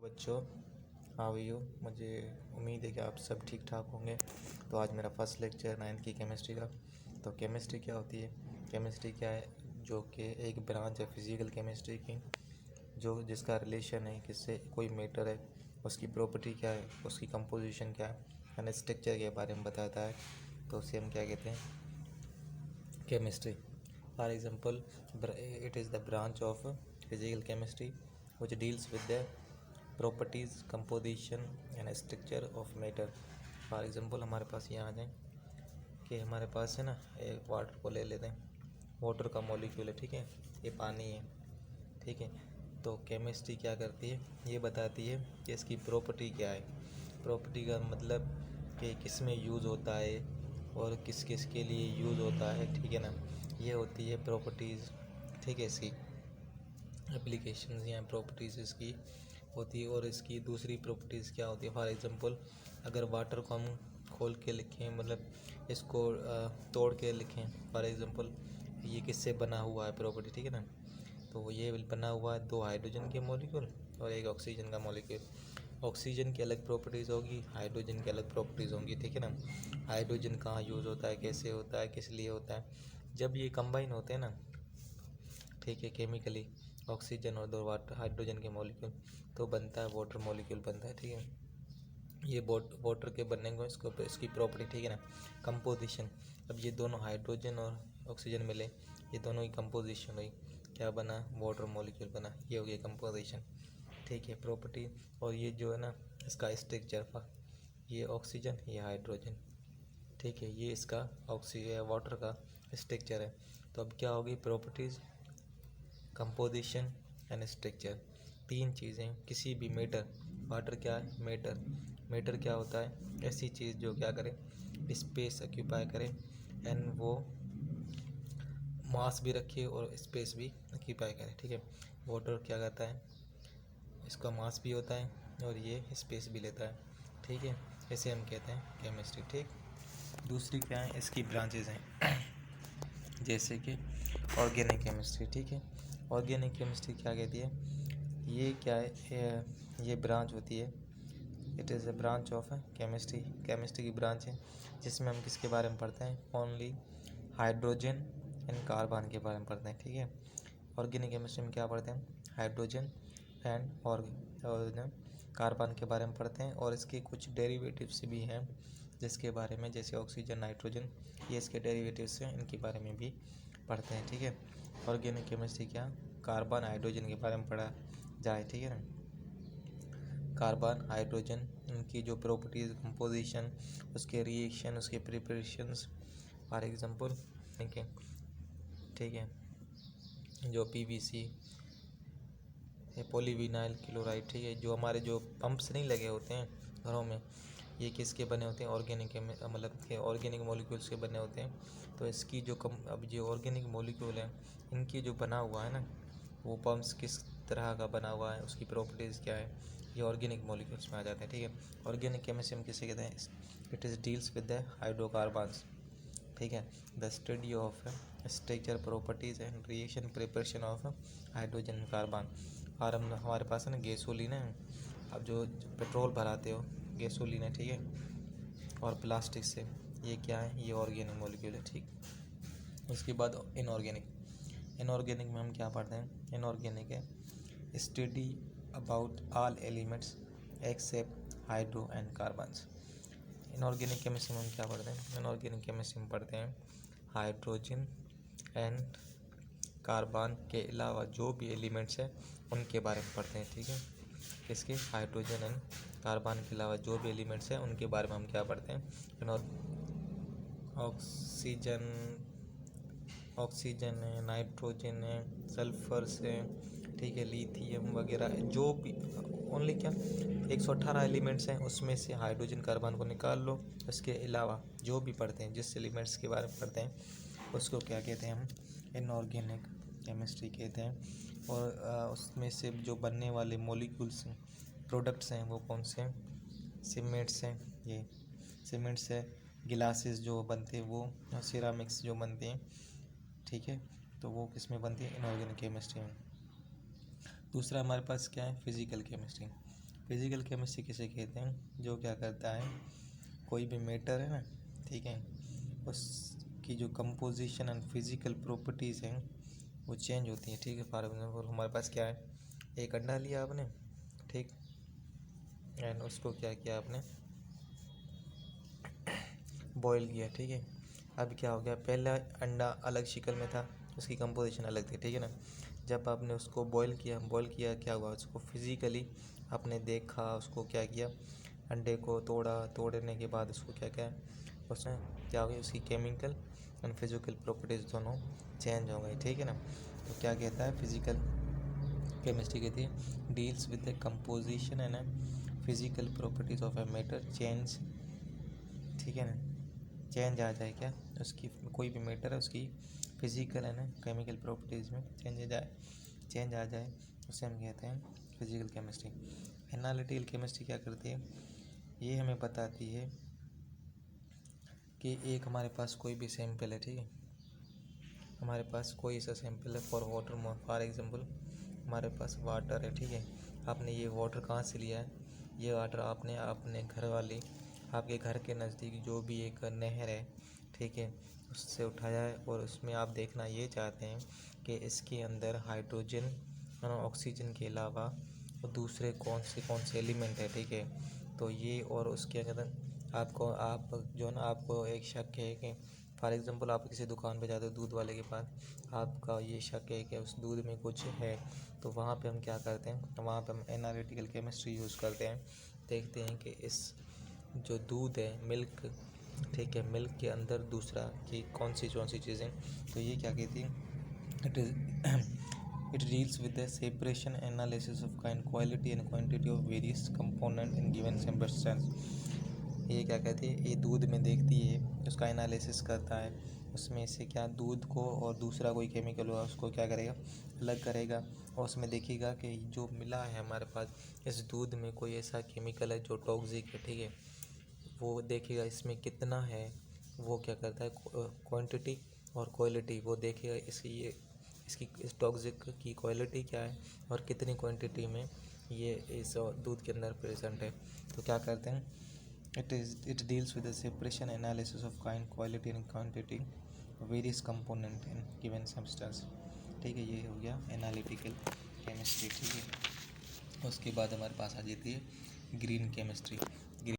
बच्चों, how you. मुझे उम्मीद है कि आप सब ठीक ठाक होंगे। तो आज मेरा फर्स्ट लेक्चर 9th की केमिस्ट्री का। तो केमिस्ट्री क्या होती है? केमिस्ट्री क्या है? जो कि एक ब्रांच है फिज़िकल केमिस्ट्री की, जो जिसका रिलेशन है किससे, कोई मैटर है, उसकी प्रॉपर्टी क्या है, उसकी कंपोजिशन क्या है, यानी स्ट्रक्चर के बारे में बताता है। तो उसे हम क्या कहते हैं? Chemistry. For example, it is the branch of physical chemistry which deals with the properties, composition and structure of matter। For example हमारे पास यहाँ आ जाए कि हमारे पास है ना, एक वाटर को ले लेते हैं। वाटर का मॉलिक्यूल है, ठीक है, ये पानी है, ठीक है। तो केमिस्ट्री क्या करती है? ये बताती है कि इसकी प्रॉपर्टी क्या है। प्रॉपर्टी का मतलब कि किस में यूज़ होता है और किस किस के लिए यूज़ होता है, ठीक है ना। ये होती है प्रॉपर्टीज़, ठीक है। इसकी एप्लीकेशंस या प्रॉपर्टीज़ इसकी होती है। और इसकी दूसरी प्रॉपर्टीज़ क्या होती है? फॉर एग्जांपल, अगर वाटर को हम खोल के लिखें, मतलब इसको तोड़ के लिखें, फॉर एग्जांपल ये किससे बना हुआ है प्रॉपर्टी, ठीक है ना। तो ये बना हुआ है 2 हाइड्रोजन के मॉलिक्यूल और एक ऑक्सीजन का मॉलिक्यूल। ऑक्सीजन की अलग प्रॉपर्टीज़ होगी, हाइड्रोजन की अलग प्रॉपर्टीज़ होंगी, ठीक है ना। हाइड्रोजन कहाँ यूज़ होता है, कैसे होता है, किस लिए होता है? जब ये कंबाइन होते हैं ना, ठीक है, केमिकली, ऑक्सीजन और 2 हाइड्रोजन के मॉलिक्यूल, तो बनता है वाटर मॉलिक्यूल बनता है, ठीक है। ये वाटर के बनने को इसकी प्रॉपर्टी, ठीक है ना। कंपोजिशन, अब ये दोनों हाइड्रोजन और ऑक्सीजन मिले, ये दोनों की कंपोजिशन हुई, क्या बना? वाटर मॉलिक्यूल बना। ये हो गया कंपोजिशन, ठीक है, प्रॉपर्टी। और ये जो है ना, इसका स्ट्रक्चर, ये ऑक्सीजन, ये हाइड्रोजन, ठीक है, ये इसका वाटर का स्ट्रक्चर है। तो अब क्या होगी? प्रॉपर्टीज़, कंपोजिशन एंड स्ट्रक्चर, 3 चीज़ें किसी भी मैटर। वाटर क्या है? मैटर। मैटर क्या होता है? ऐसी चीज़ जो क्या करे? स्पेस ऑक्यूपाई करे, एंड वो मास भी रखे और स्पेस भी ऑक्यूपाई करे, ठीक है। वाटर क्या करता है? इसका मास भी होता है और ये स्पेस भी लेता है, ठीक है। इसे हम कहते हैं केमिस्ट्री, ठीक। दूसरी क्या है? इसकी ब्रांचेज हैं जैसे कि ऑर्गेनिक केमिस्ट्री, ठीक है। ऑर्गेनिक केमिस्ट्री क्या कहती है? ये क्या है? ये ब्रांच होती है, it is a branch of chemistry. Chemistry की ब्रांच है जिसमें हम किसके बारे में पढ़ते हैं? ओनली हाइड्रोजन एंड कार्बन के बारे में पढ़ते हैं, ठीक है। ऑर्गेनिक केमिस्ट्री में क्या पढ़ते हैं? हाइड्रोजन एंड और कार्बन के बारे में पढ़ते हैं। और इसके कुछ डेरिवेटिव्स भी हैं जिसके बारे में, जैसे ऑक्सीजन, नाइट्रोजन, ये इसके डेरिवेटिव्स हैं, इनके बारे में भी पढ़ते हैं, ठीक है। ऑर्गेनिक केमिस्ट्री क्या? कार्बन, हाइड्रोजन के बारे में पढ़ा जाए, ठीक है ना। कार्बन, हाइड्रोजन, उनकी जो प्रॉपर्टीज़, कंपोजिशन, उसके रिएक्शन, उसके प्रिपरेशंस, फॉर एग्जांपल, ठीक है, ठीक है, जो पीवीसी है, पॉलीविनाइल क्लोराइड, ठीक है, जो हमारे जो पंप्स नहीं लगे होते हैं घरों में, ये किसके बने होते हैं? ऑर्गेनिक के, मतलब के ऑर्गेनिक मॉलिक्यूल्स के बने होते हैं। तो इसकी जो अब जो ऑर्गेनिक मॉलिक्यूल है, इनकी जो बना हुआ है ना, वो पम्प्स किस तरह का बना हुआ है, उसकी प्रॉपर्टीज़ क्या है, ये ऑर्गेनिक मॉलिक्यूल्स में आ जाते हैं, ठीक है। ऑर्गेनिक केमिस्ट्री में किसे कहते हैं? It is deals with the hydrocarbons, ठीक है। The study of structure, properties and reaction, preparation of hydrogen, carbon. और हम हमारे पास है ना गैसोलीन है, अब जो पेट्रोल भराते हो, गैसोलीन है, ठीक है। और प्लास्टिक से, ये क्या है? ये ऑर्गेनिक मॉलिक्यूल है, ठीक। उसके बाद इनऑर्गेनिक। इनऑर्गेनिक में हम क्या पढ़ते हैं? इनऑर्गेनिक है study about all elements except hydro and carbons. Inorganic chemistry में हम क्या पढ़ते हैं? इनऑर्गेनिक केमिस्ट्री में पढ़ते हैं हाइड्रोजन एंड कार्बन के अलावा जो भी एलिमेंट्स हैं उनके बारे में पढ़ते हैं, ठीक है। किसके? हाइड्रोजन एंड कार्बन के अलावा जो भी एलिमेंट्स हैं उनके बारे में हम क्या पढ़ते हैं? ऑक्सीजन, ऑक्सीजन है, नाइट्रोजन है, सल्फर से, ठीक है, लिथियम वगैरह, जो भी ओनली क्या 118 एलिमेंट्स हैं, उसमें से हाइड्रोजन, कार्बन को निकाल लो। उसके अलावा जो भी पढ़ते हैं, जिस एलिमेंट्स के बारे में पढ़ते हैं, उसको क्या कहते हैं? हम इनऑर्गेनिक केमिस्ट्री कहते हैं। और उसमें से जो बनने वाले मॉलिक्यूल्स हैं, प्रोडक्ट्स हैं, वो कौन से हैं? सीमेंट्स हैं, ये सीमेंट्स है, गिलासेस जो बनते हैं वो, सिरामिक्स जो बनते हैं, ठीक है। तो वो किस में बनती है? इनऑर्गेनिक केमिस्ट्री में। दूसरा हमारे पास क्या है? Physical chemistry. फिजिकल केमिस्ट्री किसे कहते हैं? जो क्या करता है, कोई भी मैटर है ना, ठीक है, उसकी जो कंपोजिशन एंड फिजिकल प्रॉपर्टीज़ हैं वो चेंज होती हैं, ठीक है। फॉर एग्जाम्पल हमारे पास क्या है, एक अंडा लिया आपने, ठीक, एंड उसको क्या किया आपने, बॉईल किया, ठीक है। अब क्या हो गया, पहला अंडा अलग शक्ल में था, उसकी कंपोजिशन अलग थी, ठीक है ना। जब आपने उसको बॉईल किया क्या हुआ, उसको फिज़िकली आपने देखा, उसको क्या किया, अंडे को तोड़ने के बाद उसको क्या किया, उसमें क्या हो गया, उसकी केमिकल एंड फिजिकल प्रॉपर्टीज़ दोनों चेंज हो गई, ठीक है ना। तो क्या कहता है, फिजिकल केमिस्ट्री कहती है deals with the composition and physical properties of a matter change, ठीक है ना, चेंज आ जाए क्या, उसकी कोई भी मैटर है उसकी फिजिकल है ना केमिकल प्रॉपर्टीज़ में चेंज आ जाए, उसे हम कहते हैं फिजिकल केमिस्ट्री। एनालिटिकल केमिस्ट्री क्या करती है, ये हमें बताती है कि एक हमारे पास कोई भी सैंपल है, ठीक है, हमारे पास कोई सा सैंपल है फॉर एग्जांपल हमारे पास वाटर है, ठीक है। आपने ये वाटर कहाँ से लिया है, ये वाटर आपने अपने घर वाली आपके घर के नज़दीक जो भी एक नहर है, ठीक है, उससे उठाया है, और उसमें आप देखना ये चाहते हैं कि इसके अंदर हाइड्रोजन और ऑक्सीजन के अलावा दूसरे कौन से एलिमेंट है, ठीक है। तो ये और उसके अंदर आप जो है ना, आपको एक शक है कि फॉर एग्ज़ाम्पल आप किसी दुकान पे जाते हो दूध वाले के पास, आपका ये शक है कि उस दूध में कुछ है, तो वहाँ पे हम क्या करते हैं, वहाँ पे हम एनालिटिकल केमिस्ट्री यूज़ करते हैं, देखते हैं कि इस जो दूध है, मिल्क, ठीक है, मिल्क के अंदर दूसरा कि कौन सी चीज़ें, तो ये क्या कहती है, it is it deals with the separation analysis of kind quality and quantity of various component in given substance. ये क्या कहती है, ये दूध में देखती है, उसका एनालिसिस करता है, उसमें से क्या दूध को और दूसरा कोई केमिकल हुआ उसको क्या करेगा, अलग करेगा, और उसमें देखेगा कि जो मिला है हमारे पास इस दूध में कोई ऐसा केमिकल है जो टॉक्सिक है, ठीक है, वो देखेगा इसमें कितना है, वो क्या करता है क्वांटिटी और क्वालिटी वो देखेगा, इसकी इस टॉक्सिक की क्वालिटी क्या है और कितनी क्वांटिटी में ये इस दूध के अंदर प्रेजेंट है। तो क्या करते हैं, it deals with the separation analysis of kind quality and quantity of various component in given substance, ठीक है। ये हो गया एनालिटिकल केमिस्ट्री, ठीक है। उसके बाद हमारे पास आ जाती है ग्रीन केमिस्ट्री।